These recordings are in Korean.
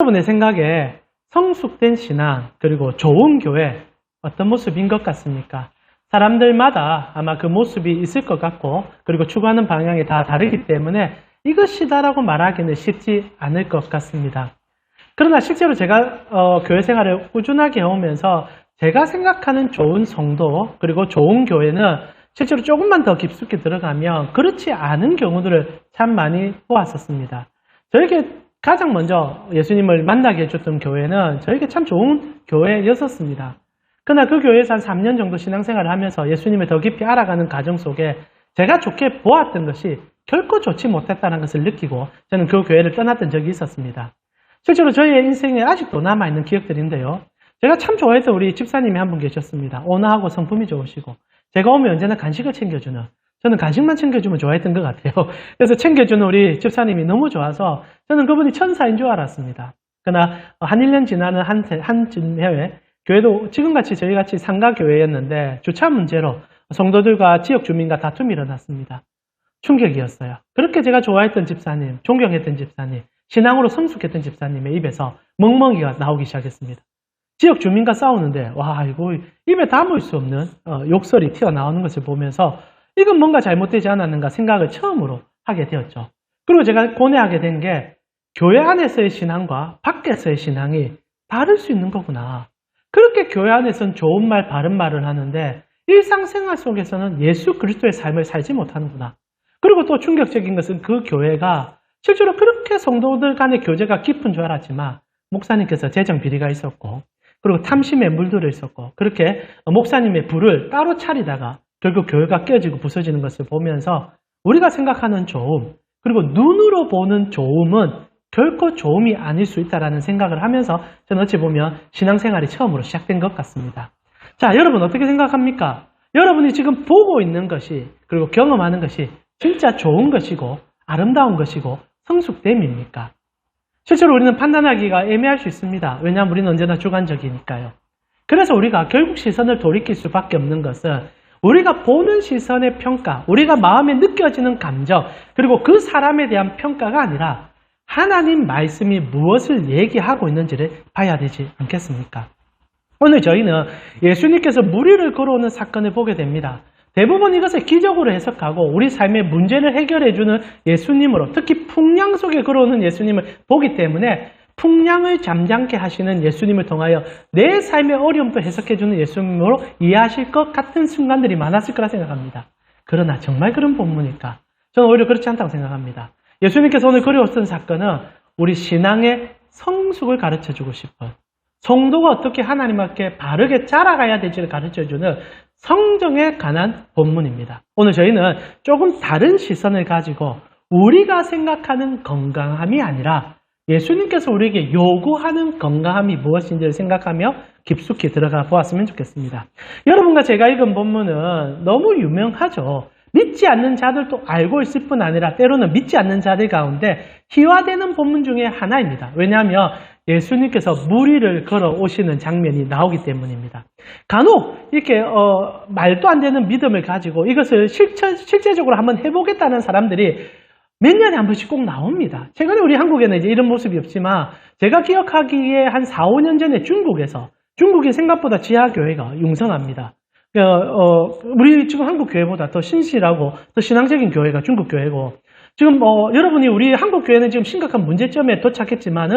여러분의 생각에 성숙된 신앙 그리고 좋은 교회 어떤 모습인 것 같습니까? 사람들마다 아마 그 모습이 있을 것 같고 그리고 추구하는 방향이 다 다르기 때문에 이것이다라고 말하기는 쉽지 않을 것 같습니다. 그러나 실제로 제가 교회 생활을 꾸준하게 해오면서 제가 생각하는 좋은 성도 그리고 좋은 교회는 실제로 조금만 더 깊숙이 들어가면 그렇지 않은 경우들을 참 많이 보았었습니다. 저에게 가장 먼저 예수님을 만나게 해줬던 교회는 저에게 참 좋은 교회였었습니다. 그러나 그 교회에서 한 3년 정도 신앙생활을 하면서 예수님을 더 깊이 알아가는 과정 속에 제가 좋게 보았던 것이 결코 좋지 못했다는 것을 느끼고 저는 그 교회를 떠났던 적이 있었습니다. 실제로 저희의 인생에 아직도 남아있는 기억들인데요. 제가 참 좋아했던 우리 집사님이 한 분 계셨습니다. 온화하고 성품이 좋으시고 제가 오면 언제나 간식을 챙겨주는, 저는 간식만 챙겨주면 좋아했던 것 같아요. 그래서 챙겨주는 우리 집사님이 너무 좋아서 저는 그분이 천사인 줄 알았습니다. 그러나 한 1년 지나는 한쯤 해에 교회도 지금같이 저희같이 상가교회였는데 주차 문제로 성도들과 지역 주민과 다툼이 일어났습니다. 충격이었어요. 그렇게 제가 좋아했던 집사님, 존경했던 집사님, 신앙으로 성숙했던 집사님의 입에서 멍멍이가 나오기 시작했습니다. 지역 주민과 싸우는데 와 이거 입에 담을 수 없는 욕설이 튀어나오는 것을 보면서 이건 뭔가 잘못되지 않았는가 생각을 처음으로 하게 되었죠. 그리고 제가 고뇌하게 된 게 교회 안에서의 신앙과 밖에서의 신앙이 다를 수 있는 거구나. 그렇게 교회 안에서는 좋은 말, 바른 말을 하는데 일상생활 속에서는 예수 그리스도의 삶을 살지 못하는구나. 그리고 또 충격적인 것은 그 교회가 실제로 그렇게 성도들 간의 교제가 깊은 줄 알았지만 목사님께서 재정 비리가 있었고 그리고 탐심에 물들어 있었고 그렇게 목사님의 불을 따로 차리다가 결국 교회가 깨지고 부서지는 것을 보면서 우리가 생각하는 좋음 그리고 눈으로 보는 좋음은 결코 좋음이 아닐 수 있다는 생각을 하면서 저는 어찌 보면 신앙생활이 처음으로 시작된 것 같습니다. 자, 여러분 어떻게 생각합니까? 여러분이 지금 보고 있는 것이 그리고 경험하는 것이 진짜 좋은 것이고 아름다운 것이고 성숙됨입니까? 실제로 우리는 판단하기가 애매할 수 있습니다. 왜냐하면 우리는 언제나 주관적이니까요. 그래서 우리가 결국 시선을 돌이킬 수밖에 없는 것은 우리가 보는 시선의 평가, 우리가 마음에 느껴지는 감정, 그리고 그 사람에 대한 평가가 아니라 하나님 말씀이 무엇을 얘기하고 있는지를 봐야 되지 않겠습니까? 오늘 저희는 예수님께서 무리를 걸어오는 사건을 보게 됩니다. 대부분 이것을 기적으로 해석하고 우리 삶의 문제를 해결해주는 예수님으로 특히 풍랑 속에 걸어오는 예수님을 보기 때문에 풍랑을 잠잠케 하시는 예수님을 통하여 내 삶의 어려움도 해석해주는 예수님으로 이해하실 것 같은 순간들이 많았을 거라 생각합니다. 그러나 정말 그런 본문일까? 저는 오히려 그렇지 않다고 생각합니다. 예수님께서 오늘 그려왔던 사건은 우리 신앙의 성숙을 가르쳐주고 싶은 성도가 어떻게 하나님 앞에 바르게 자라가야 될지를 가르쳐주는 성정에 관한 본문입니다. 오늘 저희는 조금 다른 시선을 가지고 우리가 생각하는 건강함이 아니라 예수님께서 우리에게 요구하는 건강함이 무엇인지를 생각하며 깊숙이 들어가 보았으면 좋겠습니다. 여러분과 제가 읽은 본문은 너무 유명하죠. 믿지 않는 자들도 알고 있을 뿐 아니라 때로는 믿지 않는 자들 가운데 희화되는 본문 중에 하나입니다. 왜냐하면 예수님께서 무리를 걸어 오시는 장면이 나오기 때문입니다. 간혹 이렇게 말도 안 되는 믿음을 가지고 이것을 실제적으로 한번 해보겠다는 사람들이 몇 년에 한 번씩 꼭 나옵니다. 최근에 우리 한국에는 이제 이런 모습이 없지만 제가 기억하기에 한 4, 5년 전에 중국이 생각보다 지하교회가 융성합니다. 우리 지금 한국 교회보다 더 신실하고 더 신앙적인 교회가 중국 교회고 지금 여러분이 우리 한국 교회는 지금 심각한 문제점에 도착했지만은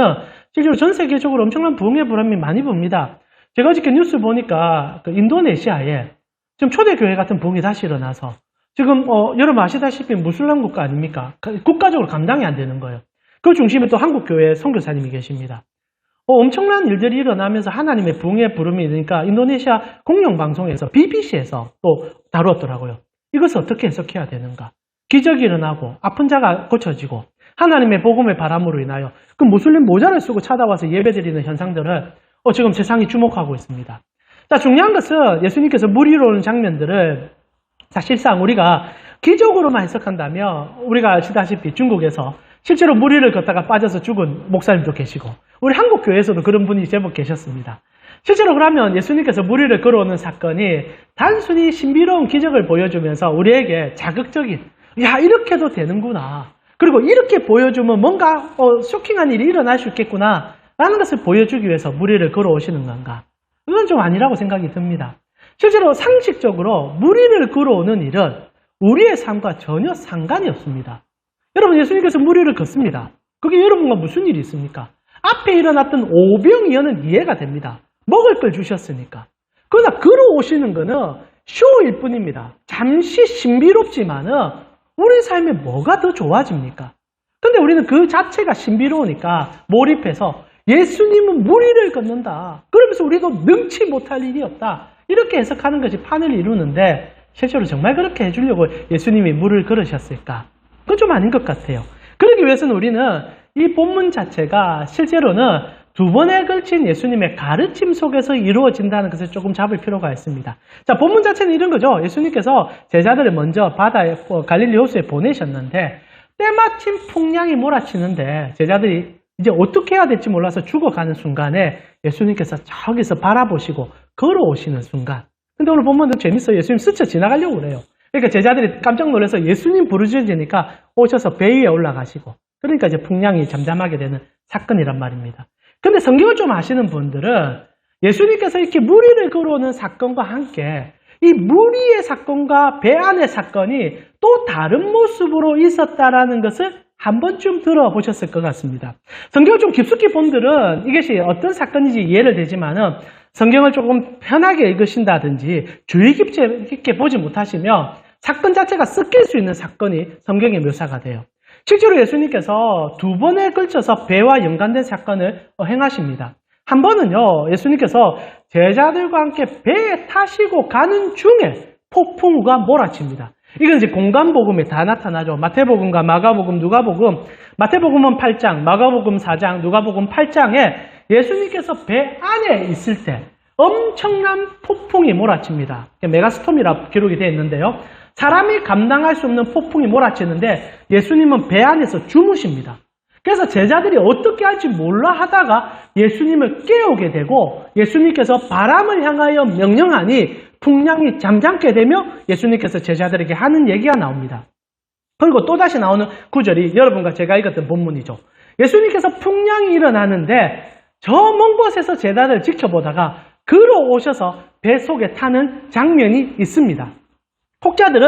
실제로 전 세계적으로 엄청난 부흥의 바람이 많이 붑니다. 제가 어저께 뉴스 보니까 그 인도네시아에 지금 초대교회 같은 부흥이 다시 일어나서 지금 여러분 아시다시피 무슬림 국가 아닙니까? 국가적으로 감당이 안 되는 거예요. 그 중심에 또 한국 교회 선교사님이 계십니다. 엄청난 일들이 일어나면서 하나님의 부흥의 부름이 있으니까 인도네시아 공영방송에서 BBC에서 또 다루었더라고요. 이것을 어떻게 해석해야 되는가? 기적이 일어나고 아픈 자가 고쳐지고 하나님의 복음의 바람으로 인하여 그 무슬림 모자를 쓰고 찾아와서 예배드리는 현상들을 지금 세상이 주목하고 있습니다. 자, 중요한 것은 예수님께서 무리로 오는 장면들을 사실상 우리가 기적으로만 해석한다면 우리가 아시다시피 중국에서 실제로 무리를 걷다가 빠져서 죽은 목사님도 계시고 우리 한국 교회에서도 그런 분이 제법 계셨습니다. 실제로 그러면 예수님께서 무리를 걸어오는 사건이 단순히 신비로운 기적을 보여주면서 우리에게 자극적인 야 이렇게도 되는구나 그리고 이렇게 보여주면 뭔가 쇼킹한 일이 일어날 수 있겠구나 라는 것을 보여주기 위해서 무리를 걸어오시는 건가? 그건 좀 아니라고 생각이 듭니다. 실제로 상식적으로 무리를 걸어오는 일은 우리의 삶과 전혀 상관이 없습니다. 여러분, 예수님께서 무리를 걷습니다. 그게 여러분과 무슨 일이 있습니까? 앞에 일어났던 오병이어는 이해가 됩니다. 먹을 걸 주셨으니까. 그러나 걸어오시는 거는 쇼일 뿐입니다. 잠시 신비롭지만은 우리 삶에 뭐가 더 좋아집니까? 근데 우리는 그 자체가 신비로우니까 몰입해서 예수님은 무리를 걷는다. 그러면서 우리도 능치 못할 일이 없다. 이렇게 해석하는 것이 판을 이루는데 실제로 정말 그렇게 해주려고 예수님이 물을 걸으셨을까? 그건 좀 아닌 것 같아요. 그러기 위해서는 우리는 이 본문 자체가 실제로는 두 번에 걸친 예수님의 가르침 속에서 이루어진다는 것을 조금 잡을 필요가 있습니다. 자, 본문 자체는 이런 거죠. 예수님께서 제자들을 먼저 바다에, 갈릴리 호수에 보내셨는데 때마침 풍랑이 몰아치는데 제자들이 이제 어떻게 해야 될지 몰라서 죽어가는 순간에 예수님께서 저기서 바라보시고 걸어오시는 순간. 근데 오늘 본문은 재밌어요. 예수님 스쳐 지나가려고 그래요. 그러니까 제자들이 깜짝 놀라서 예수님 부르짖으니까 오셔서 배 위에 올라가시고, 그러니까 이제 풍랑이 잠잠하게 되는 사건이란 말입니다. 근데 성경을 좀 아시는 분들은 예수님께서 이렇게 무리를 걸어오는 사건과 함께 이 무리의 사건과 배 안의 사건이 또 다른 모습으로 있었다라는 것을 한 번쯤 들어보셨을 것 같습니다. 성경을 좀 깊숙이 본들은 이것이 어떤 사건인지 이해를 되지만은 성경을 조금 편하게 읽으신다든지 주의 깊게 보지 못하시면 사건 자체가 섞일 수 있는 사건이 성경에 묘사가 돼요. 실제로 예수님께서 두 번에 걸쳐서 배와 연관된 사건을 행하십니다. 한 번은요, 예수님께서 제자들과 함께 배에 타시고 가는 중에 폭풍우가 몰아칩니다. 이건 이제 공간복음에 다 나타나죠. 마태복음과 마가복음, 누가복음, 마태복음은 8장, 마가복음 4장, 누가복음 8장에 예수님께서 배 안에 있을 때 엄청난 폭풍이 몰아칩니다. 메가스톰이라 기록이 되어 있는데요. 사람이 감당할 수 없는 폭풍이 몰아치는데 예수님은 배 안에서 주무십니다. 그래서 제자들이 어떻게 할지 몰라 하다가 예수님을 깨우게 되고 예수님께서 바람을 향하여 명령하니 풍랑이 잠잠게 되며 예수님께서 제자들에게 하는 얘기가 나옵니다. 그리고 또다시 나오는 구절이 여러분과 제가 읽었던 본문이죠. 예수님께서 풍랑이 일어나는데 저 먼 곳에서 제자들을 지켜보다가 걸어오셔서 배 속에 타는 장면이 있습니다. 혹자들은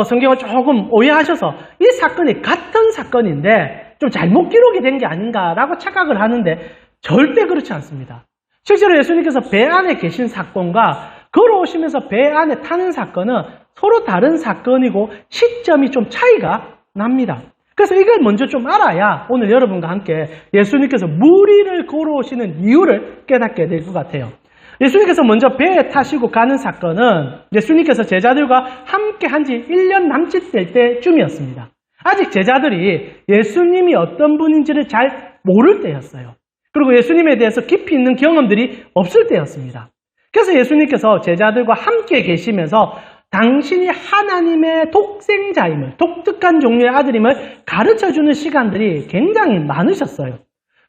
성경을 조금 오해하셔서 이 사건이 같은 사건인데 좀 잘못 기록이 된 게 아닌가라고 착각을 하는데 절대 그렇지 않습니다. 실제로 예수님께서 배 안에 계신 사건과 걸어오시면서 배 안에 타는 사건은 서로 다른 사건이고 시점이 좀 차이가 납니다. 그래서 이걸 먼저 좀 알아야 오늘 여러분과 함께 예수님께서 무리를 걸어오시는 이유를 깨닫게 될 것 같아요. 예수님께서 먼저 배에 타시고 가는 사건은 예수님께서 제자들과 함께 한 지 1년 남짓 될 때쯤이었습니다. 아직 제자들이 예수님이 어떤 분인지를 잘 모를 때였어요. 그리고 예수님에 대해서 깊이 있는 경험들이 없을 때였습니다. 그래서 예수님께서 제자들과 함께 계시면서 당신이 하나님의 독생자임을, 독특한 종류의 아들임을 가르쳐주는 시간들이 굉장히 많으셨어요.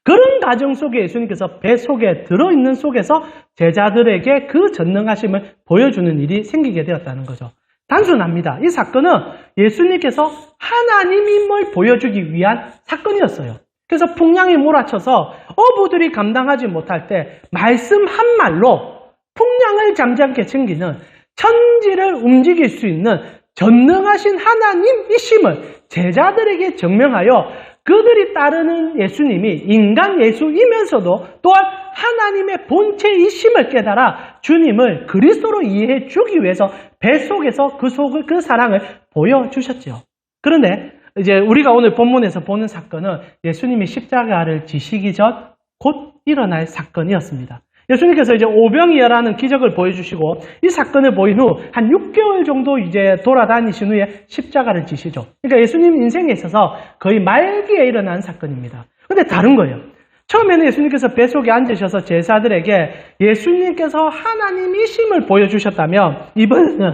그런 과정 속에 예수님께서 배 속에 들어있는 속에서 제자들에게 그 전능하심을 보여주는 일이 생기게 되었다는 거죠. 단순합니다. 이 사건은 예수님께서 하나님임을 보여주기 위한 사건이었어요. 그래서 풍랑이 몰아쳐서 어부들이 감당하지 못할 때 말씀 한 말로 풍랑을 잠잠케 챙기는 천지를 움직일 수 있는 전능하신 하나님이심을 제자들에게 증명하여 그들이 따르는 예수님이 인간 예수이면서도 또한 하나님의 본체이심을 깨달아 주님을 그리스도로 이해해 주기 위해서 배 속에서 그 사랑을 보여주셨죠. 그런데 이제 우리가 오늘 본문에서 보는 사건은 예수님이 십자가를 지시기 전 곧 일어날 사건이었습니다. 예수님께서 이제 오병이어라는 기적을 보여주시고 이 사건을 보인 후 한 6개월 정도 이제 돌아다니신 후에 십자가를 지시죠. 그러니까 예수님 인생에 있어서 거의 말기에 일어난 사건입니다. 근데 다른 거예요. 처음에는 예수님께서 배 속에 앉으셔서 제자들에게 예수님께서 하나님이심을 보여주셨다면 이번에는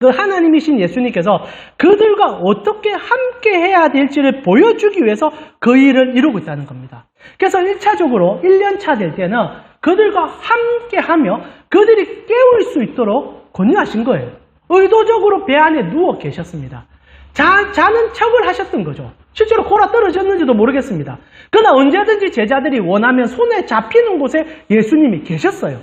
그 하나님이신 예수님께서 그들과 어떻게 함께 해야 될지를 보여주기 위해서 그 일을 이루고 있다는 겁니다. 그래서 1차적으로 1년차 될 때는 그들과 함께하며 그들이 깨울 수 있도록 권유하신 거예요. 의도적으로 배 안에 누워 계셨습니다. 자는 척을 하셨던 거죠. 실제로 골아 떨어졌는지도 모르겠습니다. 그러나 언제든지 제자들이 원하면 손에 잡히는 곳에 예수님이 계셨어요.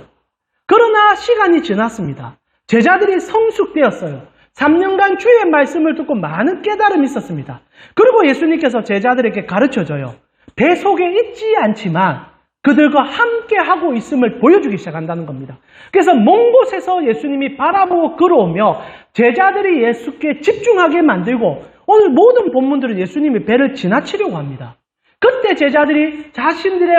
그러나 시간이 지났습니다. 제자들이 성숙되었어요. 3년간 주의 말씀을 듣고 많은 깨달음이 있었습니다. 그리고 예수님께서 제자들에게 가르쳐줘요. 배 속에 있지 않지만 그들과 함께 하고 있음을 보여주기 시작한다는 겁니다. 그래서 먼 곳에서 예수님이 바라보고 걸어오며 제자들이 예수께 집중하게 만들고 오늘 모든 본문들은 예수님이 배를 지나치려고 합니다. 그때 제자들이 자신들의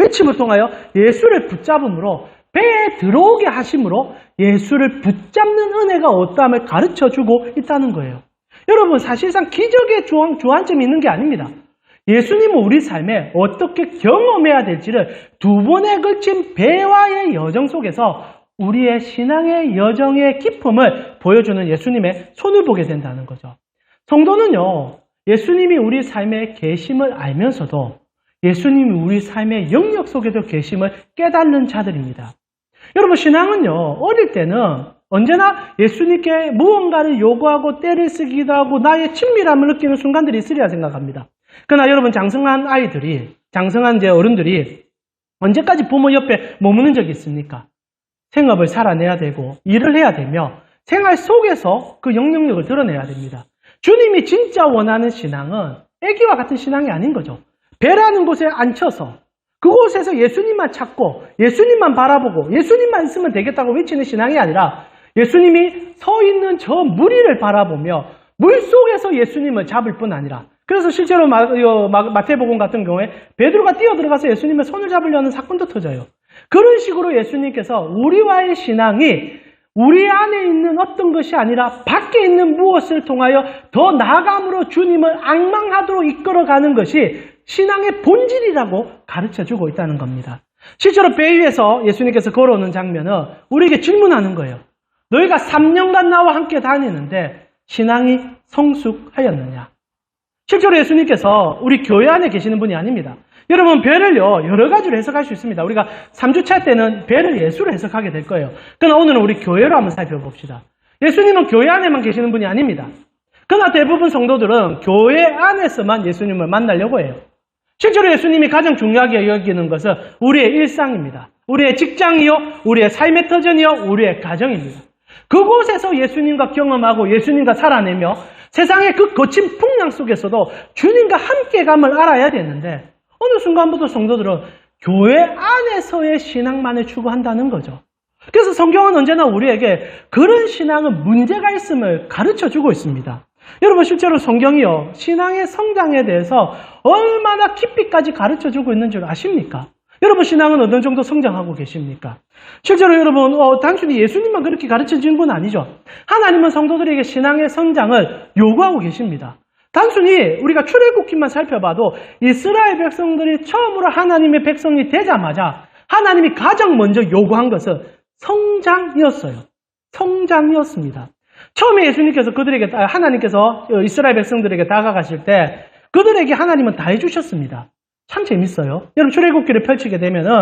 외침을 통하여 예수를 붙잡음으로 배에 들어오게 하심으로 예수를 붙잡는 은혜가 어떠함을 가르쳐주고 있다는 거예요. 여러분, 사실상 기적의 주안점이 있는 게 아닙니다. 예수님은 우리 삶에 어떻게 경험해야 될지를 두 번에 걸친 배와의 여정 속에서 우리의 신앙의 여정의 깊음을 보여주는 예수님의 손을 보게 된다는 거죠. 성도는요, 예수님이 우리 삶에 계심을 알면서도 예수님이 우리 삶의 영역 속에도 계심을 깨닫는 자들입니다. 여러분, 신앙은요, 어릴 때는 언제나 예수님께 무언가를 요구하고 때를 쓰기도 하고 나의 친밀함을 느끼는 순간들이 있으리라 생각합니다. 그러나 여러분, 장성한 이제 어른들이 언제까지 부모 옆에 머무는 적이 있습니까? 생업을 살아내야 되고 일을 해야 되며 생활 속에서 그 영향력을 드러내야 됩니다. 주님이 진짜 원하는 신앙은 애기와 같은 신앙이 아닌 거죠. 배라는 곳에 앉혀서 그곳에서 예수님만 찾고 예수님만 바라보고 예수님만 있으면 되겠다고 외치는 신앙이 아니라 예수님이 서 있는 저 무리를 바라보며 물속에서 예수님을 잡을 뿐 아니라, 그래서 실제로 마태복음 같은 경우에 베드로가 뛰어들어가서 예수님의 손을 잡으려는 사건도 터져요. 그런 식으로 예수님께서 우리와의 신앙이 우리 안에 있는 어떤 것이 아니라 밖에 있는 무엇을 통하여 더 나아감으로 주님을 앙망하도록 이끌어가는 것이 신앙의 본질이라고 가르쳐주고 있다는 겁니다. 실제로 배 위에서 예수님께서 걸어오는 장면은 우리에게 질문하는 거예요. 너희가 3년간 나와 함께 다니는데 신앙이 성숙하였느냐? 실제로 예수님께서 우리 교회 안에 계시는 분이 아닙니다. 여러분, 배를요, 여러 가지로 해석할 수 있습니다. 우리가 3주차 때는 배를 예수로 해석하게 될 거예요. 그러나 오늘은 우리 교회로 한번 살펴봅시다. 예수님은 교회 안에만 계시는 분이 아닙니다. 그러나 대부분 성도들은 교회 안에서만 예수님을 만나려고 해요. 실제로 예수님이 가장 중요하게 여기는 것은 우리의 일상입니다. 우리의 직장이요, 우리의 삶의 터전이요, 우리의 가정입니다. 그곳에서 예수님과 경험하고 예수님과 살아내며 세상의 그 거친 풍랑 속에서도 주님과 함께감을 알아야 되는데 어느 순간부터 성도들은 교회 안에서의 신앙만을 추구한다는 거죠. 그래서 성경은 언제나 우리에게 그런 신앙은 문제가 있음을 가르쳐주고 있습니다. 여러분, 실제로 성경이요, 신앙의 성장에 대해서 얼마나 깊이까지 가르쳐주고 있는 줄 아십니까? 여러분, 신앙은 어느 정도 성장하고 계십니까? 실제로 여러분, 단순히 예수님만 그렇게 가르쳐주는 건 아니죠. 하나님은 성도들에게 신앙의 성장을 요구하고 계십니다. 단순히 우리가 출애굽기만 살펴봐도 이스라엘 백성들이 처음으로 하나님의 백성이 되자마자 하나님이 가장 먼저 요구한 것은 성장이었어요. 성장이었습니다. 처음에 예수님께서 하나님께서 이스라엘 백성들에게 다가가실 때 그들에게 하나님은 다 해주셨습니다. 참 재밌어요. 여러분, 출애굽기를 펼치게 되면은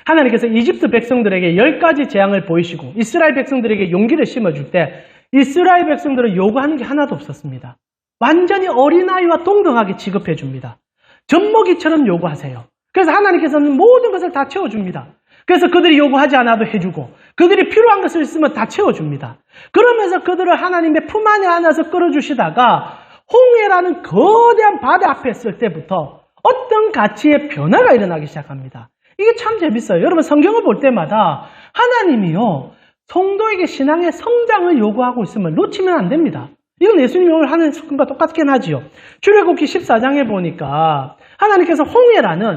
하나님께서 이집트 백성들에게 10가지 재앙을 보이시고 이스라엘 백성들에게 용기를 심어줄 때 이스라엘 백성들은 요구하는 게 하나도 없었습니다. 완전히 어린아이와 동등하게 취급해 줍니다. 젖먹이처럼 요구하세요. 그래서 하나님께서는 모든 것을 다 채워줍니다. 그래서 그들이 요구하지 않아도 해주고 그들이 필요한 것을 있으면 다 채워줍니다. 그러면서 그들을 하나님의 품 안에 안아서 끌어주시다가 홍해라는 거대한 바다 앞에 있을 때부터 어떤 가치의 변화가 일어나기 시작합니다. 이게 참 재밌어요. 여러분, 성경을 볼 때마다 하나님이요, 성도에게 신앙의 성장을 요구하고 있음을 놓치면 안 됩니다. 이건 예수님이 오늘 하는 것과 똑같긴 하지요. 출애굽기 14장에 보니까 하나님께서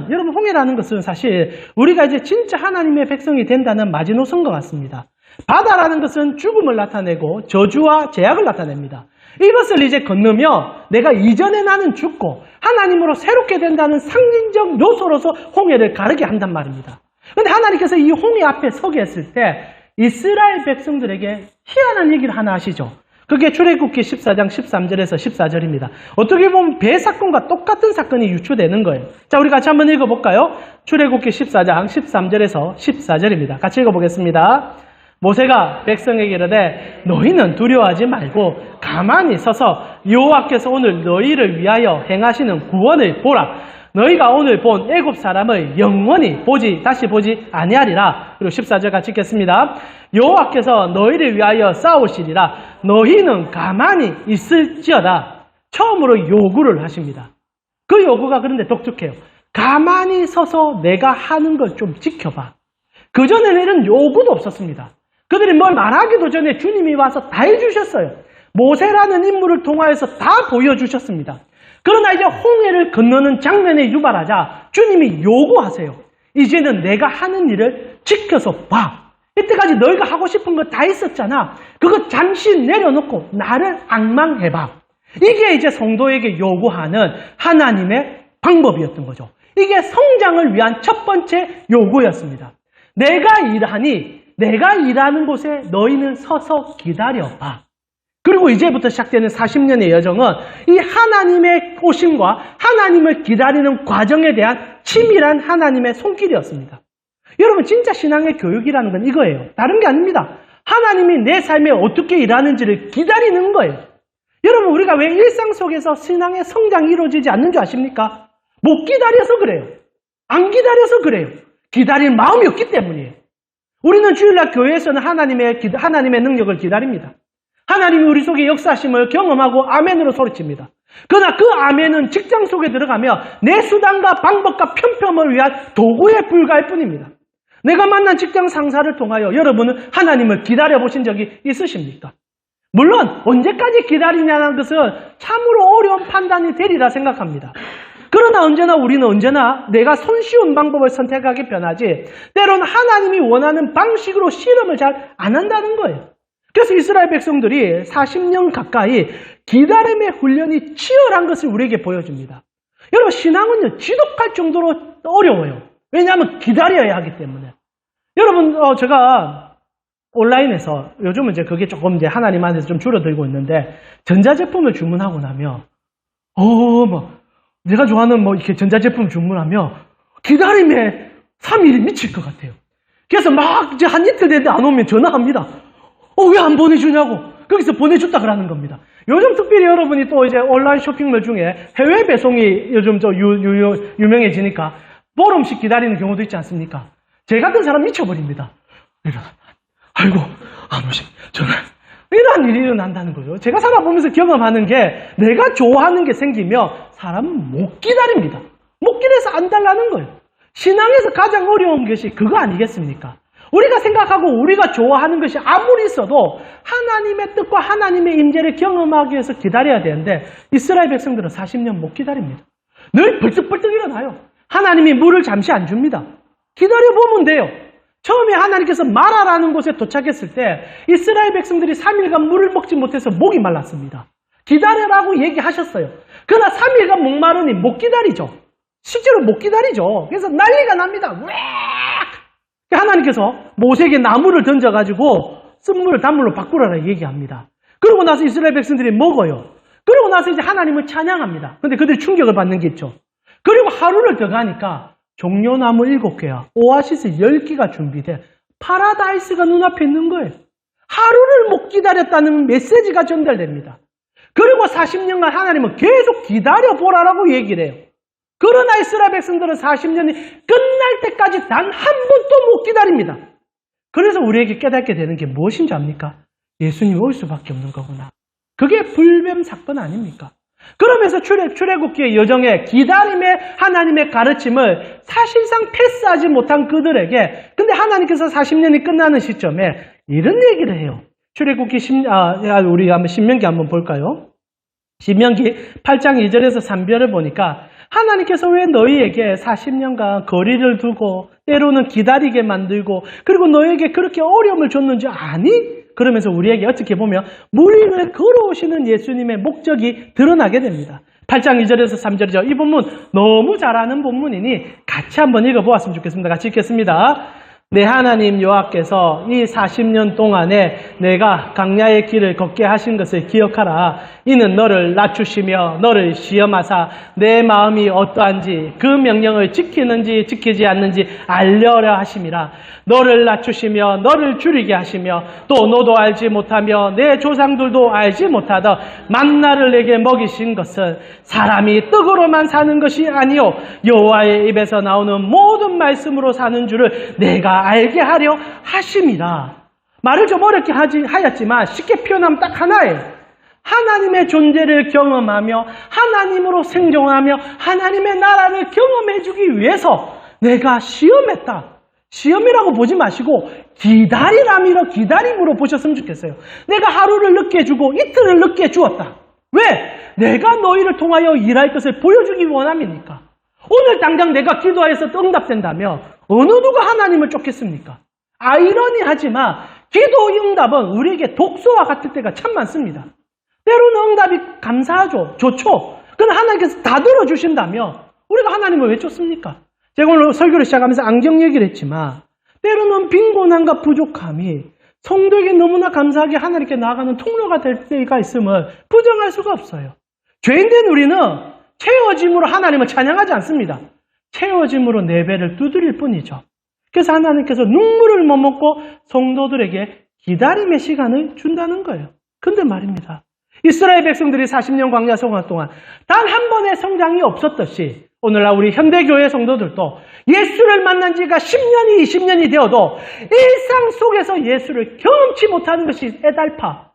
여러분, 홍해라는 것은 사실 우리가 이제 진짜 하나님의 백성이 된다는 마지노선과 같습니다. 바다라는 것은 죽음을 나타내고 저주와 제약을 나타냅니다. 이것을 이제 건너며 내가 이전에 나는 죽고 하나님으로 새롭게 된다는 상징적 요소로서 홍해를 가르게 한단 말입니다. 그런데 하나님께서 이 홍해 앞에 서게 했을 때 이스라엘 백성들에게 희한한 얘기를 하나 하시죠. 그게 출애굽기 14장 13절에서 14절입니다. 어떻게 보면 배 사건과 똑같은 사건이 유추되는 거예요. 자, 우리 같이 한번 읽어볼까요? 출애굽기 14장 13절에서 14절입니다. 같이 읽어보겠습니다. 모세가 백성에게 이르되 너희는 두려워하지 말고 가만히 서서 여호와께서 오늘 너희를 위하여 행하시는 구원을 보라. 너희가 오늘 본 애굽 사람을 영원히 다시 보지 아니하리라. 그리고 14절 같이 읽겠습니다. 여호와께서 너희를 위하여 싸우시리라. 너희는 가만히 있을지어다. 처음으로 요구를 하십니다. 그 요구가 그런데 독특해요. 가만히 서서 내가 하는 걸 좀 지켜봐. 그전에는 이런 요구도 없었습니다. 그들이 뭘 말하기도 전에 주님이 와서 다 해주셨어요. 모세라는 인물을 통하여서 다 보여주셨습니다. 그러나 이제 홍해를 건너는 장면에 유발하자 주님이 요구하세요. 이제는 내가 하는 일을 지켜서 봐. 이때까지 너희가 하고 싶은 거 다 했었잖아. 그거 잠시 내려놓고 나를 앙망해봐. 이게 이제 성도에게 요구하는 하나님의 방법이었던 거죠. 이게 성장을 위한 첫 번째 요구였습니다. 내가 일하는 곳에 너희는 서서 기다려봐. 그리고 이제부터 시작되는 40년의 여정은 이 하나님의 오심과 하나님을 기다리는 과정에 대한 치밀한 하나님의 손길이었습니다. 여러분, 진짜 신앙의 교육이라는 건 이거예요. 다른 게 아닙니다. 하나님이 내 삶에 어떻게 일하는지를 기다리는 거예요. 여러분, 우리가 왜 일상 속에서 신앙의 성장이 이루어지지 않는 줄 아십니까? 못 기다려서 그래요. 안 기다려서 그래요. 기다릴 마음이 없기 때문이에요. 우리는 주일날 교회에서는 하나님의 능력을 기다립니다. 하나님이 우리 속에 역사하심을 경험하고 아멘으로 소리칩니다. 그러나 그 아멘은 직장 속에 들어가며 내 수단과 방법과 편편을 위한 도구에 불과할 뿐입니다. 내가 만난 직장 상사를 통하여 여러분은 하나님을 기다려보신 적이 있으십니까? 물론 언제까지 기다리냐는 것은 참으로 어려운 판단이 되리라 생각합니다. 그러나 우리는 언제나 내가 손쉬운 방법을 선택하게 변하지 때로는 하나님이 원하는 방식으로 실험을 잘 안 한다는 거예요. 그래서 이스라엘 백성들이 40년 가까이 기다림의 훈련이 치열한 것을 우리에게 보여줍니다. 여러분, 신앙은요, 지독할 정도로 어려워요. 왜냐하면 기다려야 하기 때문에. 여러분, 제가 온라인에서 요즘은 이제 그게 조금 이제 하나님 안에서 좀 줄어들고 있는데, 전자제품을 주문하고 나면, 내가 좋아하는 이렇게 전자제품 주문하면 기다림에 3일이 미칠 것 같아요. 그래서 막 이제 한 이틀 됐는데 안 오면 전화합니다. 왜 안 보내주냐고. 거기서 보내줬다 그러는 겁니다. 요즘 특별히 여러분이 또 이제 온라인 쇼핑몰 중에 해외 배송이 요즘 유명해지니까 보름씩 기다리는 경우도 있지 않습니까? 제 같은 사람 미쳐버립니다. 아이고, 안 오시, 전화. 이런 일이 일어난다는 거죠. 제가 살아보면서 경험하는 게 내가 좋아하는 게 생기면 사람은 못 기다립니다. 못 기다려서 안 달라는 거예요. 신앙에서 가장 어려운 것이 그거 아니겠습니까? 우리가 생각하고 우리가 좋아하는 것이 아무리 있어도 하나님의 뜻과 하나님의 임재를 경험하기 위해서 기다려야 되는데 이스라엘 백성들은 40년 못 기다립니다. 늘 벌떡벌떡 일어나요. 하나님이 물을 잠시 안 줍니다. 기다려보면 돼요. 처음에 하나님께서 마라라는 곳에 도착했을 때 이스라엘 백성들이 3일간 물을 먹지 못해서 목이 말랐습니다. 기다려라고 얘기하셨어요. 그러나 3일간 목마르니 못 기다리죠. 실제로 못 기다리죠. 그래서 난리가 납니다. 하나님께서 모세에게 나무를 던져가지고 쓴물을 단물로 바꾸라라 얘기합니다. 그러고 나서 이스라엘 백성들이 먹어요. 그러고 나서 이제 하나님을 찬양합니다. 근데 그들이 충격을 받는 게 있죠. 그리고 하루를 더 가니까 종려나무 7개와 오아시스 10개가 준비돼 파라다이스가 눈앞에 있는 거예요. 하루를 못 기다렸다는 메시지가 전달됩니다. 그리고 40년간 하나님은 계속 기다려보라라고 얘기를 해요. 그러나 이스라엘 백성들은 40년이 끝날 때까지 단 한 번도 못 기다립니다. 그래서 우리에게 깨닫게 되는 게 무엇인지 압니까? 예수님이 올 수밖에 없는 거구나. 그게 불뱀 사건 아닙니까? 그러면서 출애굽기의 여정에 기다림의 하나님의 가르침을 사실상 패스하지 못한 그들에게 근데 하나님께서 40년이 끝나는 시점에 이런 얘기를 해요. 출애굽기 우리 한번 신명기 한번 볼까요? 신명기 8장 2절에서 3절을 보니까 하나님께서 왜 너희에게 40년간 거리를 두고 때로는 기다리게 만들고 그리고 너희에게 그렇게 어려움을 줬는지 아니? 그러면서 우리에게 어떻게 보면 무리를 걸어오시는 예수님의 목적이 드러나게 됩니다. 8장 2절에서 3절이죠. 이 본문 너무 잘 아는 본문이니 같이 한번 읽어보았으면 좋겠습니다. 같이 읽겠습니다. 내 하나님 여호와께서 이 40년 동안에 내가 광야의 길을 걷게 하신 것을 기억하라. 이는 너를 낮추시며 너를 시험하사 내 마음이 어떠한지 그 명령을 지키는지 지키지 않는지 알려라 하심이라. 너를 낮추시며 너를 줄이게 하시며 또 너도 알지 못하며 내 조상들도 알지 못하던 만나를 내게 먹이신 것은 사람이 떡으로만 사는 것이 아니요 여호와의 입에서 나오는 모든 말씀으로 사는 줄을 내가 알게 하려 하심이라. 말을 좀 어렵게 하였지만 쉽게 표현하면 딱 하나예요. 하나님의 존재를 경험하며 하나님으로 생존하며 하나님의 나라를 경험해주기 위해서 내가 시험했다. 시험이라고 보지 마시고 기다림으로 보셨으면 좋겠어요. 내가 하루를 늦게 주고 이틀을 늦게 주었다. 왜? 내가 너희를 통하여 일할 것을 보여주기 원함이니까. 오늘 당장 내가 기도하여서 응답된다며 어느 누가 하나님을 쫓겠습니까? 아이러니하지만 기도 응답은 우리에게 독소와 같을 때가 참 많습니다. 때로는 응답이 감사하죠. 좋죠. 그러나 하나님께서 다 들어주신다며 우리가 하나님을 왜 쫓습니까? 제가 오늘 설교를 시작하면서 안경 얘기를 했지만 때로는 빈곤함과 부족함이 성도에게 너무나 감사하게 하나님께 나아가는 통로가 될 때가 있음을 부정할 수가 없어요. 죄인된 우리는 채워짐으로 하나님을 찬양하지 않습니다. 채워짐으로 내 배를 두드릴 뿐이죠. 그래서 하나님께서 눈물을 머먹고 성도들에게 기다림의 시간을 준다는 거예요. 근데 말입니다. 이스라엘 백성들이 40년 광야 생활 동안 단 한 번의 성장이 없었듯이 오늘날 우리 현대교회 성도들도 예수를 만난 지가 10년이 20년이 되어도 일상 속에서 예수를 경험치 못하는 것이 애달파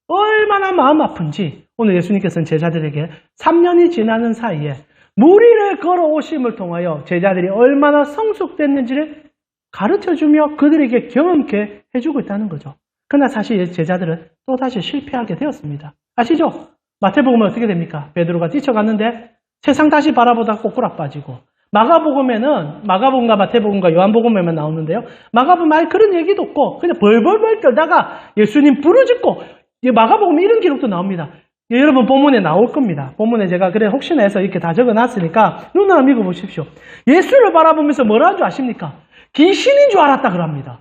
얼마나 마음 아픈지 오늘 예수님께서는 제자들에게 3년이 지나는 사이에 무리를 걸어오심을 통하여 제자들이 얼마나 성숙됐는지를 가르쳐주며 그들에게 경험케 해주고 있다는 거죠. 그러나 사실 제자들은 또다시 실패하게 되었습니다. 아시죠? 마태복음은 어떻게 됩니까? 베드로가 뛰쳐갔는데 세상 다시 바라보다 꼬꾸락 빠지고 마가복음과 마태복음과 요한복음에만 나오는데요. 마가복음 말 그런 얘기도 없고 그냥 벌벌벌 떨다가 예수님 부르짖고 마가복음에 이런 기록도 나옵니다. 여러분 본문에 나올 겁니다. 본문에 제가 그래 혹시나 해서 이렇게 다 적어놨으니까 눈으로 읽어보십시오. 예수를 바라보면서 뭐라는 줄 아십니까? 귀신인 줄 알았다 그럽니다.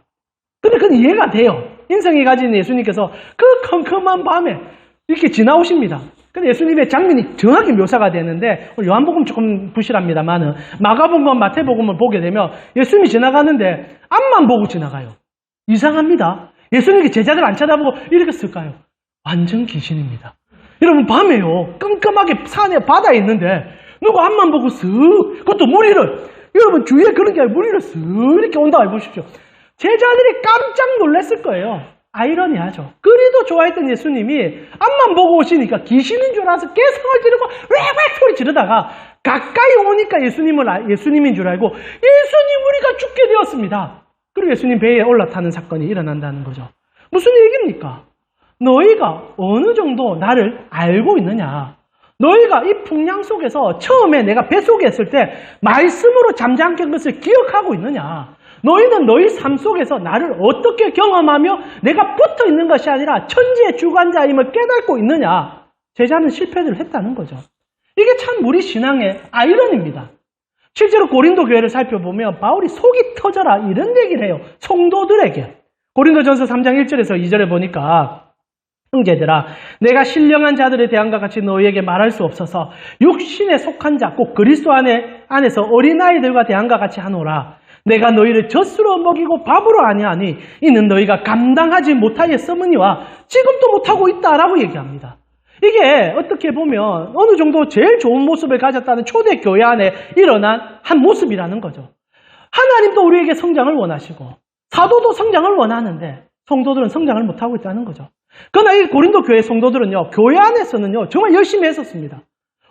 근데 그건 이해가 돼요. 인성이 가진 예수님께서 그 컴컴한 밤에 이렇게 지나오십니다. 근데 예수님의 장면이 정확히 묘사가 되는데 요한복음 조금 부실합니다만은 마가복음과 마태복음을 보게 되면 예수님이 지나가는데 앞만 보고 지나가요. 이상합니다. 예수님이 제자들 안 쳐다보고 이렇게 쓸까요? 완전 귀신입니다. 여러분 밤에요. 깜깜하게 산에 바다에 있는데 누가 앞만 보고 쓱 그것도 무리를 여러분 주위에 그런 게 아니라 무리를 쓱 이렇게 온다고 해보십시오. 제자들이 깜짝 놀랐을 거예요. 아이러니하죠. 그리도 좋아했던 예수님이 앞만 보고 오시니까 귀신인 줄 알아서 깨성을 지르고 웽웽 소리 지르다가 가까이 오니까 예수님인 줄 알고 예수님 우리가 죽게 되었습니다. 그리고 예수님 배에 올라타는 사건이 일어난다는 거죠. 무슨 얘기입니까? 너희가 어느 정도 나를 알고 있느냐? 너희가 이 풍랑 속에서 처음에 내가 뱃속에 있을 때 말씀으로 잠잠한 것을 기억하고 있느냐? 너희는 너희 삶 속에서 나를 어떻게 경험하며 내가 붙어 있는 것이 아니라 천지의 주관자임을 깨닫고 있느냐? 제자는 실패를 했다는 거죠. 이게 참 우리 신앙의 아이러니입니다. 실제로 고린도 교회를 살펴보면 바울이 속이 터져라 이런 얘기를 해요. 성도들에게. 고린도전서 3장 1절에서 2절에 보니까 형제들아 내가 신령한 자들에 대한과 같이 너희에게 말할 수 없어서 육신에 속한 자 곧 그리스도 안에서 어린아이들과 대한과 같이 하노라. 내가 너희를 젖으로 먹이고 밥으로 아니하니 이는 너희가 감당하지 못하였으므니와 지금도 못하고 있다라고 얘기합니다. 이게 어떻게 보면 어느 정도 제일 좋은 모습을 가졌다는 초대교회 안에 일어난 한 모습이라는 거죠. 하나님도 우리에게 성장을 원하시고 사도도 성장을 원하는데 성도들은 성장을 못하고 있다는 거죠. 그러나 이 고린도 교회 성도들은요, 교회 안에서는요, 정말 열심히 했었습니다.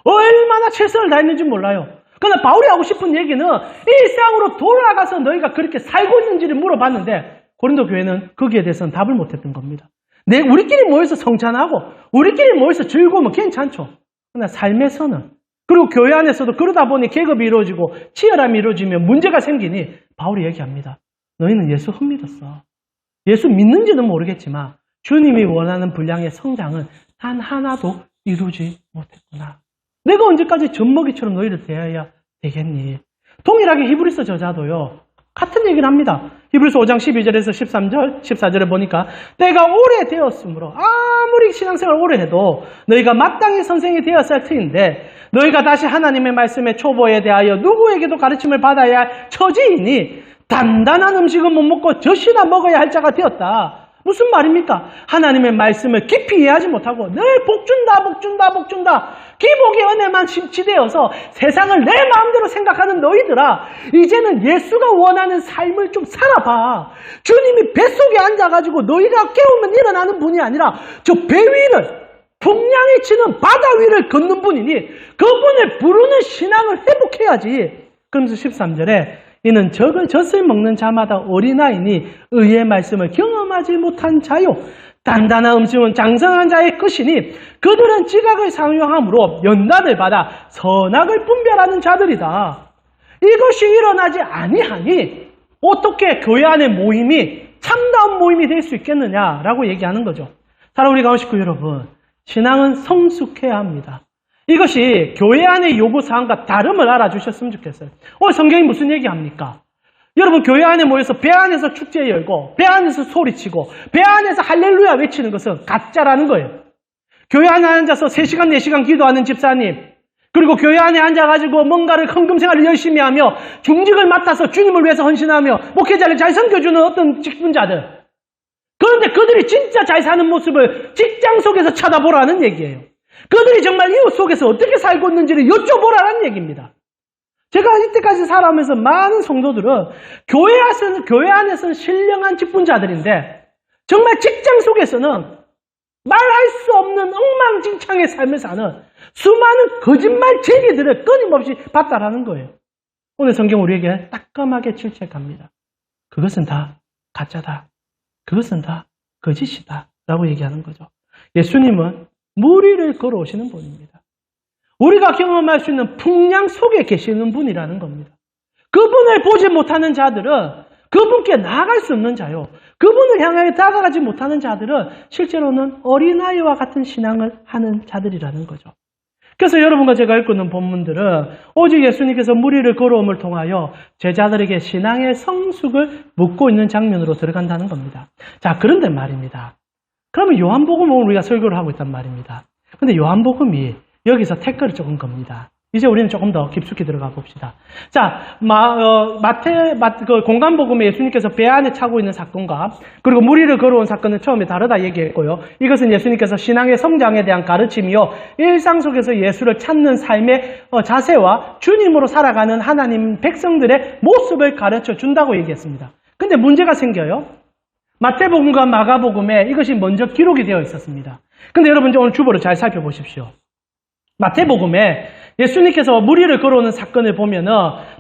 얼마나 최선을 다했는지 몰라요. 그러나 바울이 하고 싶은 얘기는 일상으로 돌아가서 너희가 그렇게 살고 있는지를 물어봤는데 고린도 교회는 거기에 대해서는 답을 못했던 겁니다. 우리끼리 모여서 성찬하고 우리끼리 모여서 즐거우면 괜찮죠. 그러나 삶에서는 그리고 교회 안에서도 그러다 보니 계급이 이루어지고 치열함이 이루어지면 문제가 생기니 바울이 얘기합니다. 너희는 예수 흠믿었어. 예수 믿는지는 모르겠지만 주님이 원하는 분량의 성장은 단 하나도 이루지 못했구나. 내가 언제까지 젖먹이처럼 너희를 대해야 되겠니? 동일하게 히브리서 저자도요. 같은 얘기를 합니다. 히브리서 5장 12절에서 13절, 14절에 보니까 때가 오래되었으므로 아무리 신앙생활 오래 해도 너희가 마땅히 선생이 되었을 터인데 너희가 다시 하나님의 말씀의 초보에 대하여 누구에게도 가르침을 받아야 할 처지이니 단단한 음식은 못 먹고 젖이나 먹어야 할 자가 되었다. 무슨 말입니까? 하나님의 말씀을 깊이 이해하지 못하고 늘 복준다 기복의 은혜만 심취되어서 세상을 내 마음대로 생각하는 너희들아, 이제는 예수가 원하는 삶을 좀 살아봐. 주님이 뱃속에 앉아가지고 너희가 깨우면 일어나는 분이 아니라 저 배 위를, 풍랑이 치는 바다 위를 걷는 분이니 그분을 부르는 신앙을 회복해야지. 그러면서 13절에 이는 적은 젖을 먹는 자마다 어린아이니 의의 말씀을 경험하지 못한 자요. 단단한 음식은 장성한 자의 것이니 그들은 지각을 상용함으로 연단을 받아 선악을 분별하는 자들이다. 이것이 일어나지 아니하니 어떻게 교회 안의 모임이 참다운 모임이 될 수 있겠느냐라고 얘기하는 거죠. 사랑하는 우리 가운 식구 여러분, 신앙은 성숙해야 합니다. 이것이 교회 안의 요구사항과 다름을 알아주셨으면 좋겠어요. 오늘 성경이 무슨 얘기합니까? 여러분, 교회 안에 모여서 배 안에서 축제 열고 배 안에서 소리치고 배 안에서 할렐루야 외치는 것은 가짜라는 거예요. 교회 안에 앉아서 3시간 4시간 기도하는 집사님, 그리고 교회 안에 앉아가지고 뭔가를 헌금생활을 열심히 하며 중직을 맡아서 주님을 위해서 헌신하며 목회자를 잘 섬겨주는 어떤 직분자들, 그런데 그들이 진짜 잘 사는 모습을 직장 속에서 쳐다보라는 얘기예요. 그들이 정말 이웃 속에서 어떻게 살고 있는지를 여쭤보라는 얘기입니다. 제가 이때까지 살아오면서 많은 성도들은 교회 안에서는 신령한 직분자들인데 정말 직장 속에서는 말할 수 없는 엉망진창의 삶을 사는 수많은 거짓말 제기들을 끊임없이 봤다라는 거예요. 오늘 성경 우리에게 따끔하게 질책합니다. 그것은 다 가짜다. 그것은 다 거짓이다. 라고 얘기하는 거죠. 예수님은 물 위를 걸어오시는 분입니다. 우리가 경험할 수 있는 풍랑 속에 계시는 분이라는 겁니다. 그분을 보지 못하는 자들은 그분께 나아갈 수 없는 자요. 그분을 향하여 다가가지 못하는 자들은 실제로는 어린아이와 같은 신앙을 하는 자들이라는 거죠. 그래서 여러분과 제가 읽고 있는 본문들은 오직 예수님께서 물 위를 걸어옴을 통하여 제자들에게 신앙의 성숙을 묻고 있는 장면으로 들어간다는 겁니다. 자, 그런데 말입니다. 그러면 요한복음은 우리가 설교를 하고 있단 말입니다. 근데 요한복음이 여기서 태클을 조금 겁니다. 이제 우리는 조금 더 깊숙이 들어가 봅시다. 자, 공간복음에 예수님께서 배 안에 차고 있는 사건과 그리고 물 위를 걸어온 사건은 처음에 다르다 얘기했고요. 이것은 예수님께서 신앙의 성장에 대한 가르침이요, 일상 속에서 예수를 찾는 삶의 자세와 주님으로 살아가는 하나님 백성들의 모습을 가르쳐 준다고 얘기했습니다. 근데 문제가 생겨요. 마태복음과 마가복음에 이것이 먼저 기록이 되어 있었습니다. 근데 여러분 오늘 주보를 잘 살펴보십시오. 마태복음에 예수님께서 물 위를 걸어오는 사건을 보면은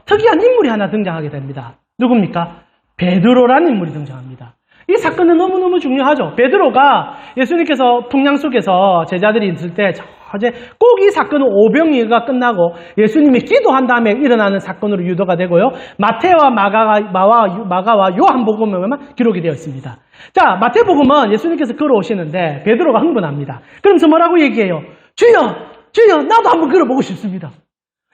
특이한 인물이 하나 등장하게 됩니다. 누굽니까? 베드로라는 인물이 등장합니다. 이 사건은 너무너무 중요하죠. 베드로가 예수님께서 풍랑 속에서 제자들이 있을 때 꼭 이 사건은 오병이어가 끝나고 예수님이 기도한 다음에 일어나는 사건으로 유도가 되고요. 마태와 마가와 요한복음에만 기록이 되어 있습니다. 자, 마태복음은 예수님께서 걸어오시는데 베드로가 흥분합니다. 그러면서 뭐라고 얘기해요? 주여, 나도 한번 걸어보고 싶습니다.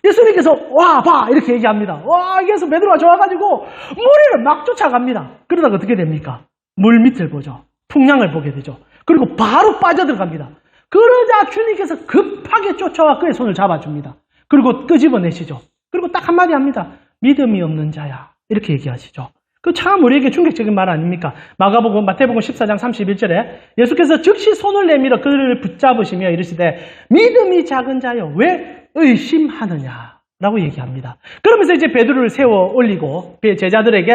예수님께서 와, 봐! 이렇게 얘기합니다. 와, 그래서 베드로가 좋아가지고 물을 막 쫓아갑니다. 그러다가 어떻게 됩니까? 물 밑을 보죠. 풍랑을 보게 되죠. 그리고 바로 빠져들어갑니다. 그러자 주님께서 급하게 쫓아와 그의 손을 잡아줍니다. 그리고 끄집어내시죠. 그리고 딱 한마디 합니다. 믿음이 없는 자야. 이렇게 얘기하시죠. 그 참 우리에게 충격적인 말 아닙니까? 마태복음 14장 31절에 예수께서 즉시 손을 내밀어 그를 붙잡으시며 이르시되 믿음이 작은 자여 왜 의심하느냐 라고 얘기합니다. 그러면서 이제 베드로를 세워 올리고 제자들에게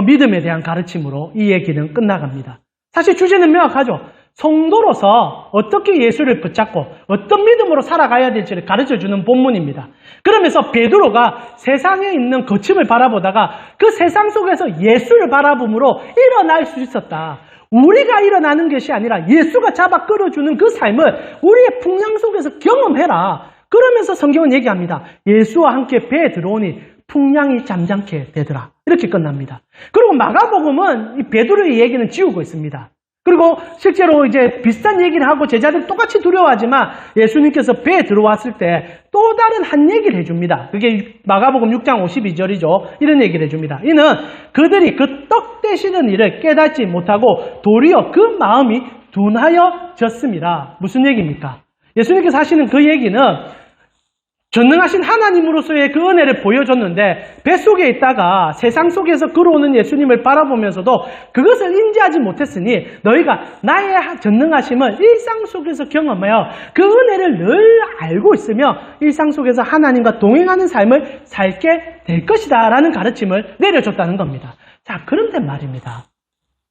믿음에 대한 가르침으로 이 얘기는 끝나갑니다. 사실 주제는 명확하죠. 성도로서 어떻게 예수를 붙잡고 어떤 믿음으로 살아가야 될지를 가르쳐주는 본문입니다. 그러면서 베드로가 세상에 있는 거침을 바라보다가 그 세상 속에서 예수를 바라봄으로 일어날 수 있었다. 우리가 일어나는 것이 아니라 예수가 잡아 끌어주는 그 삶을 우리의 풍랑 속에서 경험해라. 그러면서 성경은 얘기합니다. 예수와 함께 배에 들어오니 풍랑이 잠잠게 되더라. 이렇게 끝납니다. 그리고 마가복음은 이 베드로의 얘기는 지우고 있습니다. 그리고 실제로 이제 비슷한 얘기를 하고 제자들이 똑같이 두려워하지만 예수님께서 배에 들어왔을 때 또 다른 한 얘기를 해줍니다. 그게 마가복음 6장 52절이죠. 이런 얘기를 해줍니다. 이는 그들이 그 떡 되시는 일을 깨닫지 못하고 도리어 그 마음이 둔하여졌습니다. 무슨 얘기입니까? 예수님께서 하시는 그 얘기는 전능하신 하나님으로서의 그 은혜를 보여줬는데 뱃속에 있다가 세상 속에서 걸어오는 예수님을 바라보면서도 그것을 인지하지 못했으니 너희가 나의 전능하심을 일상 속에서 경험하여 그 은혜를 늘 알고 있으며 일상 속에서 하나님과 동행하는 삶을 살게 될 것이다 라는 가르침을 내려줬다는 겁니다. 자, 그런데 말입니다.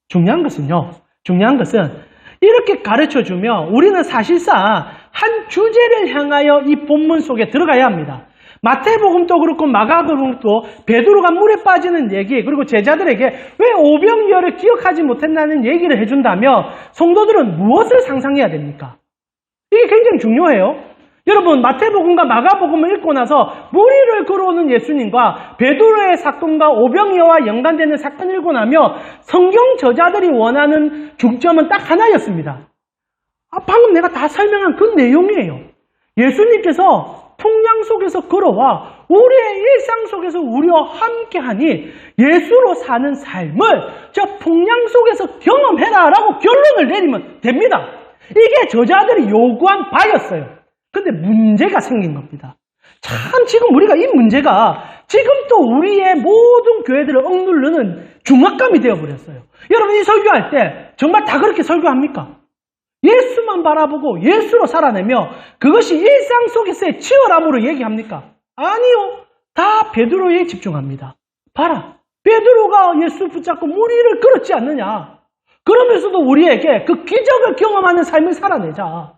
중요한 것은 이렇게 가르쳐주면 우리는 사실상 한 주제를 향하여 이 본문 속에 들어가야 합니다. 마태복음도 그렇고 마가복음도 베드로가 물에 빠지는 얘기, 그리고 제자들에게 왜 오병이어를 기억하지 못했나는 얘기를 해준다면 성도들은 무엇을 상상해야 됩니까? 이게 굉장히 중요해요. 여러분, 마태복음과 마가복음을 읽고 나서 무리를 걸어오는 예수님과 베드로의 사건과 오병이어와 연관되는 사건을 읽고 나면 성경 저자들이 원하는 중점은 딱 하나였습니다. 방금 내가 다 설명한 그 내용이에요. 예수님께서 풍랑 속에서 걸어와 우리의 일상 속에서 우리와 함께하니 예수로 사는 삶을 저 풍랑 속에서 경험해라 라고 결론을 내리면 됩니다. 이게 저자들이 요구한 바였어요. 근데 문제가 생긴 겁니다. 참 지금 우리가 이 문제가 지금 또 우리의 모든 교회들을 억누르는 중압감이 되어버렸어요. 여러분, 이 설교할 때 정말 다 그렇게 설교합니까? 예수만 바라보고 예수로 살아내며 그것이 일상 속에서의 치열함으로 얘기합니까? 아니요. 다 베드로에 집중합니다. 봐라. 베드로가 예수 붙잡고 무리를 끌었지 않느냐. 그러면서도 우리에게 그 기적을 경험하는 삶을 살아내자.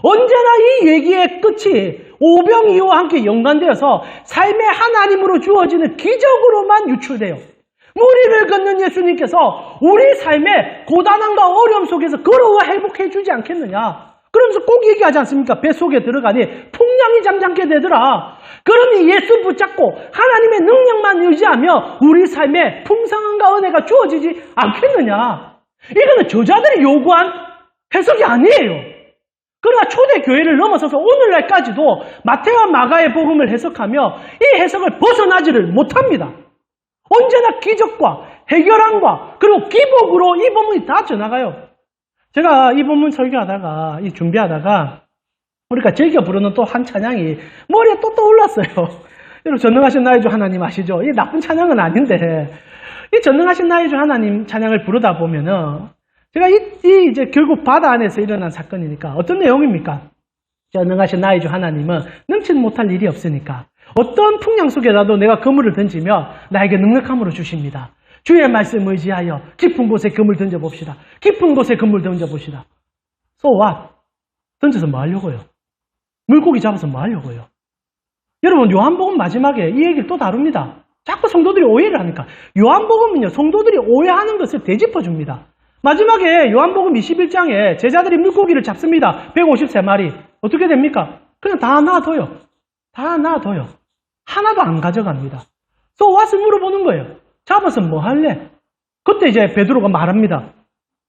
언제나 이 얘기의 끝이 오병이어와 함께 연관되어서 삶의 하나님으로 주어지는 기적으로만 유출돼요. 무리를 걷는 예수님께서 우리 삶의 고단함과 어려움 속에서 걸어와 회복해 주지 않겠느냐. 그러면서 꼭 얘기하지 않습니까? 뱃속에 들어가니 풍랑이 잠잠게 되더라. 그러니 예수 붙잡고 하나님의 능력만 의지하며 우리 삶에 풍성함과 은혜가 주어지지 않겠느냐. 이거는 저자들이 요구한 해석이 아니에요. 그러나 초대교회를 넘어서서 오늘날까지도 마태와 마가의 복음을 해석하며 이 해석을 벗어나지를 못합니다. 언제나 기적과 해결함과 그리고 기복으로 이 본문이 다 전나가요. 제가 이 본문 설교하다가 준비하다가 우리가 즐겨 부르는 또 한 찬양이 머리에 또 떠올랐어요. 여러분, 전능하신 나의 주 하나님 아시죠? 이 나쁜 찬양은 아닌데 이 전능하신 나의 주 하나님 찬양을 부르다 보면은 제가 이제 결국 바다 안에서 일어난 사건이니까 어떤 내용입니까? 전능하신 나의 주 하나님은 능치 못할 일이 없으니까 어떤 풍랑 속에라도 내가 그물을 던지며 나에게 능력함으로 주십니다. 주의 말씀 의지하여 깊은 곳에 그물 던져봅시다. 깊은 곳에 그물 던져봅시다. So what? 던져서 뭐 하려고요? 물고기 잡아서 뭐 하려고요? 여러분, 요한복음 마지막에 이 얘기를 또 다룹니다. 자꾸 성도들이 오해를 하니까. 요한복음은요, 성도들이 오해하는 것을 되짚어줍니다. 마지막에 요한복음 21장에 제자들이 물고기를 잡습니다. 153마리. 어떻게 됩니까? 그냥 다 놔둬요. 다 놔둬요. 하나도 안 가져갑니다. So what을 물어보는 거예요. 잡아서 뭐 할래? 그때 이제 베드로가 말합니다.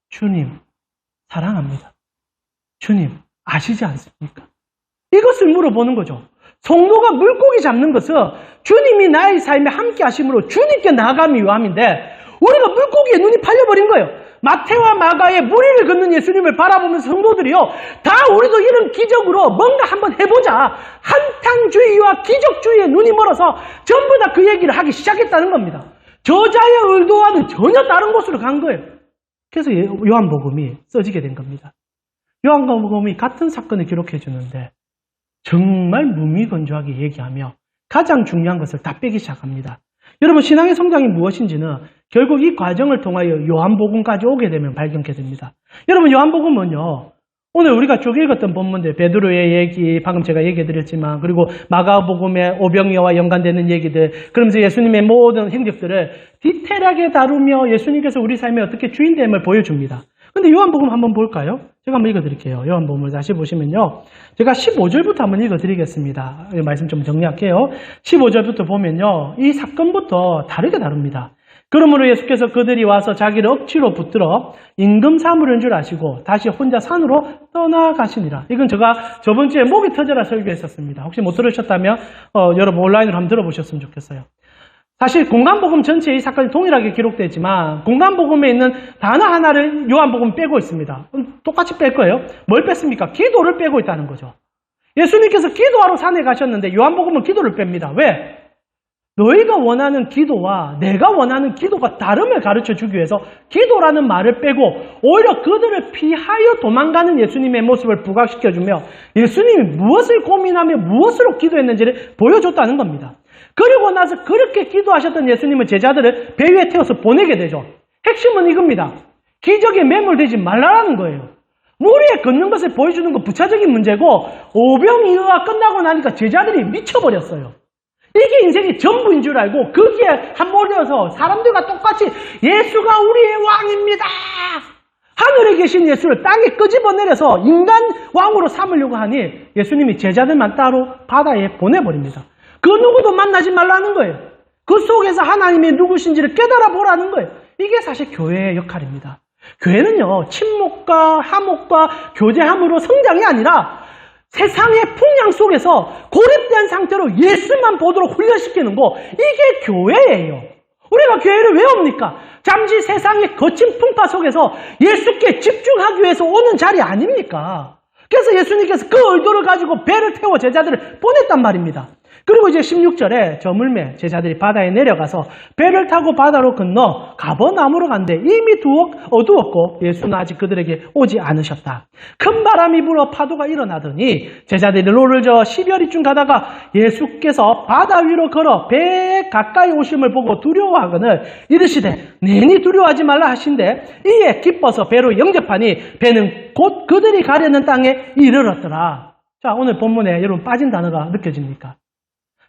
주님, 사랑합니다. 주님, 아시지 않습니까? 이것을 물어보는 거죠. 성도가 물고기 잡는 것은 주님이 나의 삶에 함께 하심으로 주님께 나아감이 요함인데 우리가 물고기에 눈이 팔려버린 거예요. 마태와 마가의 무리를 걷는 예수님을 바라보면서 성도들이요, 다 우리도 이런 기적으로 뭔가 한번 해보자. 한탄주의와 기적주의에 눈이 멀어서 전부 다 그 얘기를 하기 시작했다는 겁니다. 저자의 의도와는 전혀 다른 곳으로 간 거예요. 그래서 요한복음이 써지게 된 겁니다. 요한복음이 같은 사건을 기록해 주는데 정말 무미건조하게 얘기하며 가장 중요한 것을 다 빼기 시작합니다. 여러분, 신앙의 성장이 무엇인지는 결국 이 과정을 통하여 요한복음까지 오게 되면 발견하게 됩니다. 여러분, 요한복음은요, 오늘 우리가 쭉 읽었던 본문들, 베드로의 얘기, 방금 제가 얘기해드렸지만, 그리고 마가복음의 오병이어와 연관되는 얘기들, 그러면서 예수님의 모든 행적들을 디테일하게 다루며 예수님께서 우리 삶에 어떻게 주인됨을 보여줍니다. 근데 요한복음 한번 볼까요? 제가 한번 읽어드릴게요. 요한복음을 다시 보시면요, 제가 15절부터 한번 읽어드리겠습니다. 말씀 좀 정리할게요. 15절부터 보면요, 이 사건부터 다르게 다룹니다. 그러므로 예수께서 그들이 와서 자기를 억지로 붙들어 임금 삼으려는 줄 아시고 다시 혼자 산으로 떠나가시니라. 이건 제가 저번 주에 목이 터져라 설교했었습니다. 혹시 못 들으셨다면 여러분 온라인으로 한번 들어보셨으면 좋겠어요. 사실 공간복음 전체의 사건이 동일하게 기록되지만 공간복음에 있는 단어 하나를 요한복음 빼고 있습니다. 똑같이 뺄 거예요. 뭘 뺐습니까? 기도를 빼고 있다는 거죠. 예수님께서 기도하러 산에 가셨는데 요한복음은 기도를 뺍니다. 왜? 너희가 원하는 기도와 내가 원하는 기도가 다름을 가르쳐 주기 위해서 기도라는 말을 빼고 오히려 그들을 피하여 도망가는 예수님의 모습을 부각시켜주며 예수님이 무엇을 고민하며 무엇으로 기도했는지를 보여줬다는 겁니다. 그리고 나서 그렇게 기도하셨던 예수님은 제자들을 배 위에 태워서 보내게 되죠. 핵심은 이겁니다. 기적에 매몰되지 말라는 거예요. 물 위에 걷는 것을 보여주는 건 부차적인 문제고 오병이어가 끝나고 나니까 제자들이 미쳐버렸어요. 이게 인생의 전부인 줄 알고 거기에 한몰려서 사람들과 똑같이 예수가 우리의 왕입니다. 하늘에 계신 예수를 땅에 끄집어내려서 인간 왕으로 삼으려고 하니 예수님이 제자들만 따로 바다에 보내버립니다. 그 누구도 만나지 말라는 거예요. 그 속에서 하나님이 누구신지를 깨달아 보라는 거예요. 이게 사실 교회의 역할입니다. 교회는요, 친목과 화목과 교제함으로 성장이 아니라 세상의 풍랑 속에서 고립된 상태로 예수만 보도록 훈련시키는 거, 이게 교회예요. 우리가 교회를 왜 옵니까? 잠시 세상의 거친 풍파 속에서 예수께 집중하기 위해서 오는 자리 아닙니까? 그래서 예수님께서 그 의도를 가지고 배를 태워 제자들을 보냈단 말입니다. 그리고 이제 16절에 저물매 제자들이 바다에 내려가서 배를 타고 바다로 건너 가버나움으로 간데 이미 어두웠고 예수는 아직 그들에게 오지 않으셨다. 큰 바람이 불어 파도가 일어나더니 제자들이 노를 저어 10여리쯤 가다가 예수께서 바다 위로 걸어 배에 가까이 오심을 보고 두려워하거늘 이르시되 내니 두려워하지 말라 하신대 이에 기뻐서 배로 영접하니 배는 곧 그들이 가려는 땅에 이르렀더라. 자, 오늘 본문에 여러분 빠진 단어가 느껴집니까?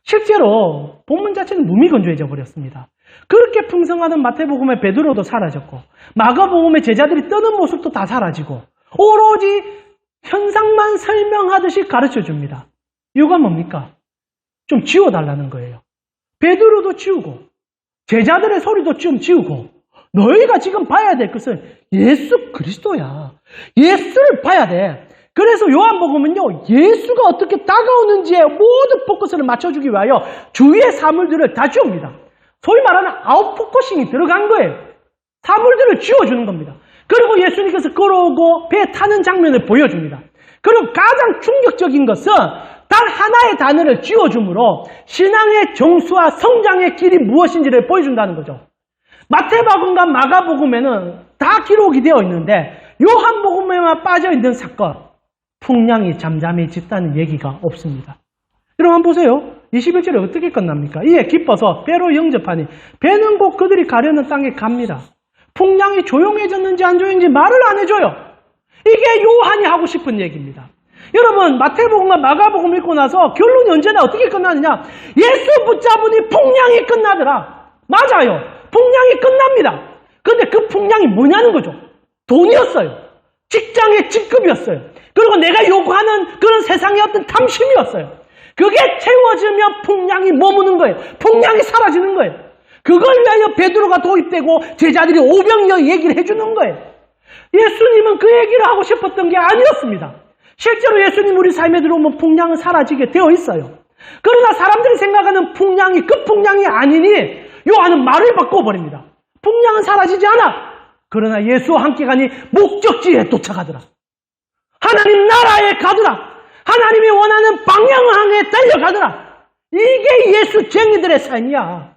실제로 본문 자체는 무미건조해져 버렸습니다. 그렇게 풍성하던 마태복음의 베드로도 사라졌고 마가복음의 제자들이 떠는 모습도 다 사라지고 오로지 현상만 설명하듯이 가르쳐줍니다. 이유가 뭡니까? 좀 지워달라는 거예요. 베드로도 지우고 제자들의 소리도 좀 지우고 너희가 지금 봐야 될 것은 예수 그리스도야. 예수를 봐야 돼. 그래서 요한복음은요, 예수가 어떻게 다가오는지에 모든 포커스를 맞춰주기 위하여 주위의 사물들을 다 지웁니다. 소위 말하는 아웃포커싱이 들어간 거예요. 사물들을 지워주는 겁니다. 그리고 예수님께서 걸어오고 배 타는 장면을 보여줍니다. 그리고 가장 충격적인 것은 단 하나의 단어를 지워줌으로 신앙의 정수와 성장의 길이 무엇인지를 보여준다는 거죠. 마태복음과 마가복음에는 다 기록이 되어 있는데 요한복음에만 빠져있는 사건, 풍랑이 잠잠해졌다는 얘기가 없습니다. 여러분 한번 보세요. 21절에 어떻게 끝납니까? 이에 기뻐서 배로 영접하니 배는 곧 그들이 가려는 땅에 갑니다. 풍랑이 조용해졌는지 안 조용해졌는지 말을 안 해줘요. 이게 요한이 하고 싶은 얘기입니다. 여러분 마태복음과 마가복음 읽고 나서 결론이 언제나 어떻게 끝나느냐? 예수 붙잡으니 풍랑이 끝나더라. 맞아요. 풍랑이 끝납니다. 근데 그 풍랑이 뭐냐는 거죠. 돈이었어요. 직장의 직급이었어요. 그리고 내가 요구하는 그런 세상의 어떤 탐심이었어요. 그게 채워지면 풍랑이 머무는 거예요. 풍랑이 사라지는 거예요. 그걸 위하여 베드로가 도입되고 제자들이 오병이어 얘기를 해주는 거예요. 예수님은 그 얘기를 하고 싶었던 게 아니었습니다. 실제로 예수님 우리 삶에 들어오면 풍랑은 사라지게 되어 있어요. 그러나 사람들이 생각하는 풍랑이 그 풍랑이 아니니 요한은 말을 바꿔버립니다. 풍랑은 사라지지 않아. 그러나 예수와 함께 가니 목적지에 도착하더라. 하나님 나라에 가더라. 하나님이 원하는 방향을 향해 달려가더라. 이게 예수쟁이들의 삶이야.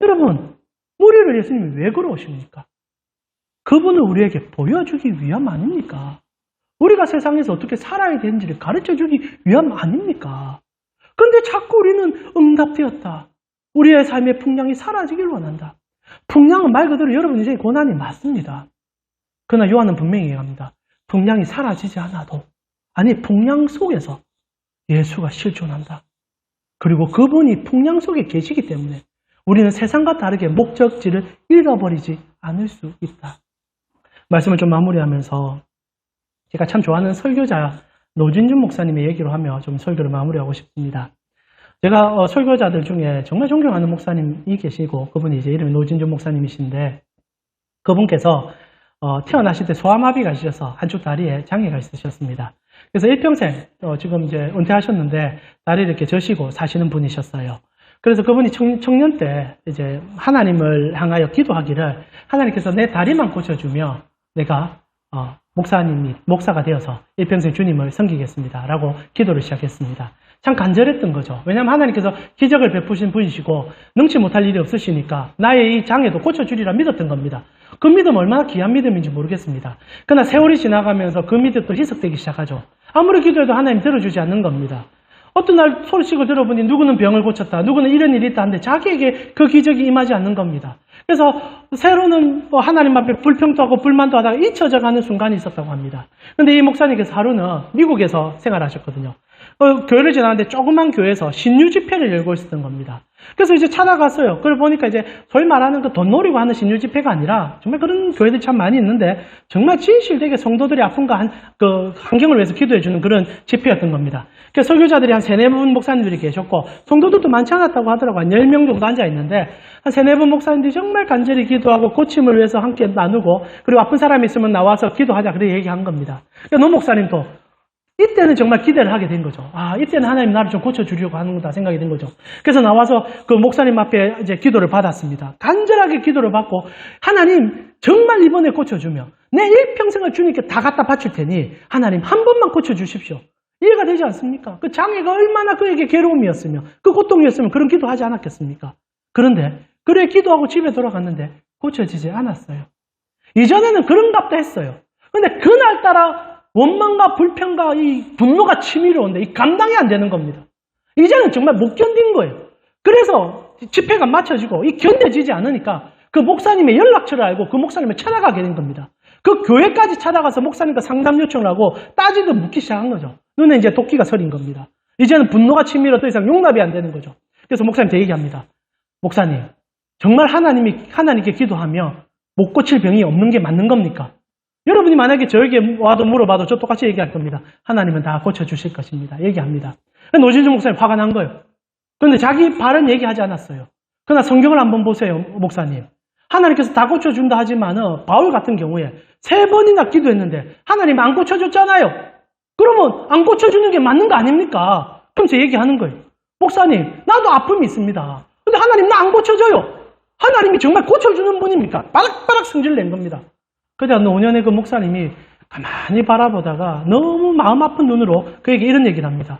여러분, 우리를 예수님이 왜 걸어오십니까? 그분을 우리에게 보여주기 위함 아닙니까? 우리가 세상에서 어떻게 살아야 되는지를 가르쳐주기 위함 아닙니까? 근데 자꾸 우리는 응답되었다. 우리의 삶의 풍랑이 사라지길 원한다. 풍랑은 말 그대로 여러분 인생의 고난이 맞습니다. 그러나 요한은 분명히 얘기합니다. 풍랑이 사라지지 않아도, 아니 풍랑 속에서 예수가 실존한다. 그리고 그분이 풍랑 속에 계시기 때문에 우리는 세상과 다르게 목적지를 잃어버리지 않을 수 있다. 말씀을 좀 마무리하면서 제가 참 좋아하는 설교자 노진준 목사님의 얘기로 하며 좀 설교를 마무리하고 싶습니다. 제가 설교자들 중에 정말 존경하는 목사님이 계시고 그분이 이제 이름이 노진준 목사님이신데 그분께서 태어나실 때 소아마비가 있으셔서 한쪽 다리에 장애가 있으셨습니다. 그래서 일평생 지금 이제 은퇴하셨는데 다리를 이렇게 져시고 사시는 분이셨어요. 그래서 그분이 청년 때 이제 하나님을 향하여 기도하기를 하나님께서 내 다리만 고쳐주며 내가 목사가 되어서 일평생 주님을 섬기겠습니다. 라고 기도를 시작했습니다. 참 간절했던 거죠. 왜냐하면 하나님께서 기적을 베푸신 분이시고 능치 못할 일이 없으시니까 나의 이 장애도 고쳐주리라 믿었던 겁니다. 그 믿음 얼마나 귀한 믿음인지 모르겠습니다. 그러나 세월이 지나가면서 그 믿음도 희석되기 시작하죠. 아무리 기도해도 하나님 들어주지 않는 겁니다. 어떤 날 소식을 들어보니 누구는 병을 고쳤다, 누구는 이런 일이 있다 하는데 자기에게 그 기적이 임하지 않는 겁니다. 그래서 새로는 하나님 앞에 불평도 하고 불만도 하다가 잊혀져가는 순간이 있었다고 합니다. 그런데 이 목사님께서 하루는 미국에서 생활하셨거든요. 교회를 지나는데 조그만 교회에서 신유 집회를 열고 있었던 겁니다. 그래서 이제 찾아갔어요. 그걸 보니까 이제 소위 말하는 그 돈 노리고 하는 신유 집회가 아니라 정말 그런 교회들이 참 많이 있는데 정말 진실되게 성도들이 아픈가 그 환경을 위해서 기도해주는 그런 집회였던 겁니다. 그래서 설교자들이 한 3-4분 목사님들이 계셨고 성도들도 많지 않았다고 하더라고요. 한 10명 정도 앉아있는데 한 3-4분 목사님들이 정말 간절히 기도하고 고침을 위해서 함께 나누고 그리고 아픈 사람이 있으면 나와서 기도하자 그렇게 얘기한 겁니다. 그러니까 노 목사님도 이때는 정말 기대를 하게 된 거죠. 이때는 하나님 나를 좀 고쳐주려고 하는구나 생각이 된 거죠. 그래서 나와서 그 목사님 앞에 이제 기도를 받았습니다. 간절하게 기도를 받고 하나님 정말 이번에 고쳐주며 내 일평생을 주님께 다 갖다 바칠 테니 하나님 한 번만 고쳐주십시오. 이해가 되지 않습니까? 그 장애가 얼마나 그에게 괴로움이었으며 그 고통이었으면 그런 기도하지 않았겠습니까? 그런데 그래 기도하고 집에 돌아갔는데 고쳐지지 않았어요. 이전에는 그런갑다 했어요. 그런데 그날따라 원망과 불평과 이 분노가 치밀어 오는데 이 감당이 안 되는 겁니다. 이제는 정말 못 견딘 거예요. 그래서 집회가 마쳐지고 이 견뎌지지 않으니까 그 목사님의 연락처를 알고 그 목사님을 찾아가게 된 겁니다. 그 교회까지 찾아가서 목사님과 상담 요청을 하고 따지도 묻기 시작한 거죠. 눈에 이제 도끼가 서린 겁니다. 이제는 분노가 치밀어 더 이상 용납이 안 되는 거죠. 그래서 목사님한테 얘기합니다. 목사님, 정말 하나님께 기도하며 못 고칠 병이 없는 게 맞는 겁니까? 여러분이 만약에 저에게 와도 물어봐도 저 똑같이 얘기할 겁니다. 하나님은 다 고쳐주실 것입니다. 얘기합니다. 노진주 목사님 화가 난 거예요. 그런데 자기 발은 얘기하지 않았어요. 그러나 성경을 한번 보세요, 목사님. 하나님께서 다 고쳐준다 하지만 바울 같은 경우에 3번이나 기도했는데 하나님 안 고쳐줬잖아요. 그러면 안 고쳐주는 게 맞는 거 아닙니까? 그러면서 얘기하는 거예요. 목사님, 나도 아픔이 있습니다. 근데 하나님 나 안 고쳐줘요. 하나님이 정말 고쳐주는 분입니까? 바락바락 성질을 낸 겁니다. 그러다 5년의 그 목사님이 가만히 바라보다가 너무 마음 아픈 눈으로 그에게 이런 얘기를 합니다.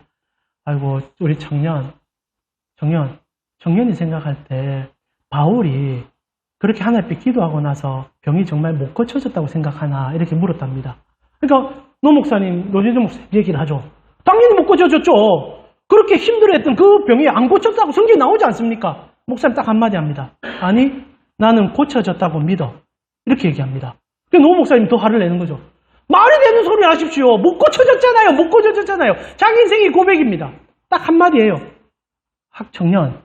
아이고, 우리 청년이 생각할 때 바울이 그렇게 하나님 앞에 기도하고 나서 병이 정말 못 고쳐졌다고 생각하나 이렇게 물었답니다. 그러니까 노 목사님, 노진정 목사님 얘기를 하죠. 당연히 못 고쳐졌죠. 그렇게 힘들어했던 그 병이 안 고쳤다고 성경에 나오지 않습니까? 목사님 딱 한마디 합니다. 아니, 나는 고쳐졌다고 믿어. 이렇게 얘기합니다. 그래서 노 목사님 더 화를 내는 거죠. 말이 되는 소리 하십시오. 못 고쳐졌잖아요. 못 고쳐졌잖아요. 자기 인생의 고백입니다. 딱 한마디예요. 학청년,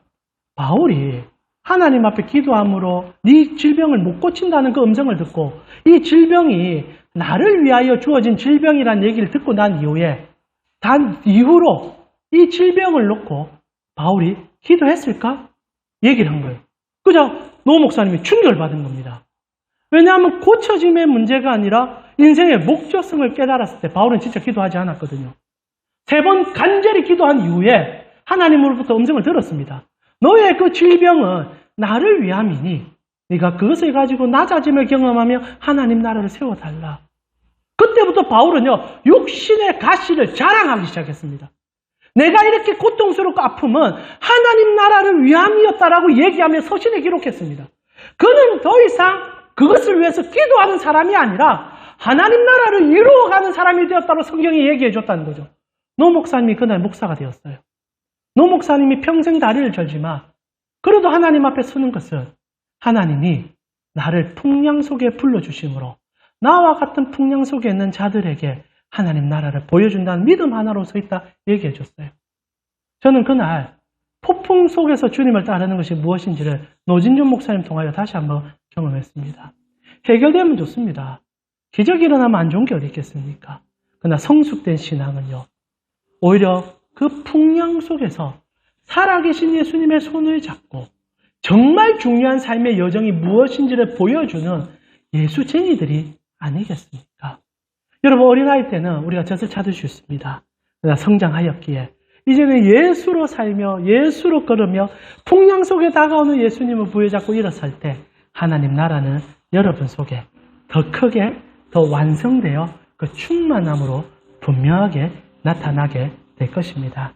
바울이 하나님 앞에 기도함으로 네 질병을 못 고친다는 그 음성을 듣고 이 질병이 나를 위하여 주어진 질병이라는 얘기를 듣고 난 이후에 이후로 이 질병을 놓고 바울이 기도했을까? 얘기를 한 거예요. 그죠? 노 목사님이 충격을 받은 겁니다. 왜냐하면 고쳐짐의 문제가 아니라 인생의 목적성을 깨달았을 때 바울은 진짜 기도하지 않았거든요. 3번 간절히 기도한 이후에 하나님으로부터 음성을 들었습니다. 너의 그 질병은 나를 위함이니 네가 그것을 가지고 낮아짐을 경험하며 하나님 나라를 세워달라. 그때부터 바울은요, 육신의 가시를 자랑하기 시작했습니다. 내가 이렇게 고통스럽고 아픔은 하나님 나라를 위함이었다라고 얘기하며 서신에 기록했습니다. 그는 더 이상 그것을 위해서 기도하는 사람이 아니라 하나님 나라를 이루어가는 사람이 되었다고 성경이 얘기해 줬다는 거죠. 노 목사님이 그날 목사가 되었어요. 노 목사님이 평생 다리를 절지만 그래도 하나님 앞에 서는 것은 하나님이 나를 풍랑 속에 불러주심으로 나와 같은 풍랑 속에 있는 자들에게 하나님 나라를 보여준다는 믿음 하나로 서 있다 얘기해 줬어요. 저는 그날 폭풍 속에서 주님을 따르는 것이 무엇인지를 노진준 목사님 통하여 다시 한번 경험했습니다. 해결되면 좋습니다. 기적이 일어나면 안 좋은 게 어디 있겠습니까? 그러나 성숙된 신앙은요, 오히려 그 풍랑 속에서 살아계신 예수님의 손을 잡고 정말 중요한 삶의 여정이 무엇인지를 보여주는 예수쟁이들이 아니겠습니까? 여러분, 어린아이 때는 우리가 젖을 찾을 수 있습니다. 그러나 성장하였기에 이제는 예수로 살며 예수로 걸으며 풍랑 속에 다가오는 예수님을 부여잡고 일어설 때 하나님 나라는 여러분 속에 더 크게 더 완성되어 그 충만함으로 분명하게 나타나게 될 것입니다.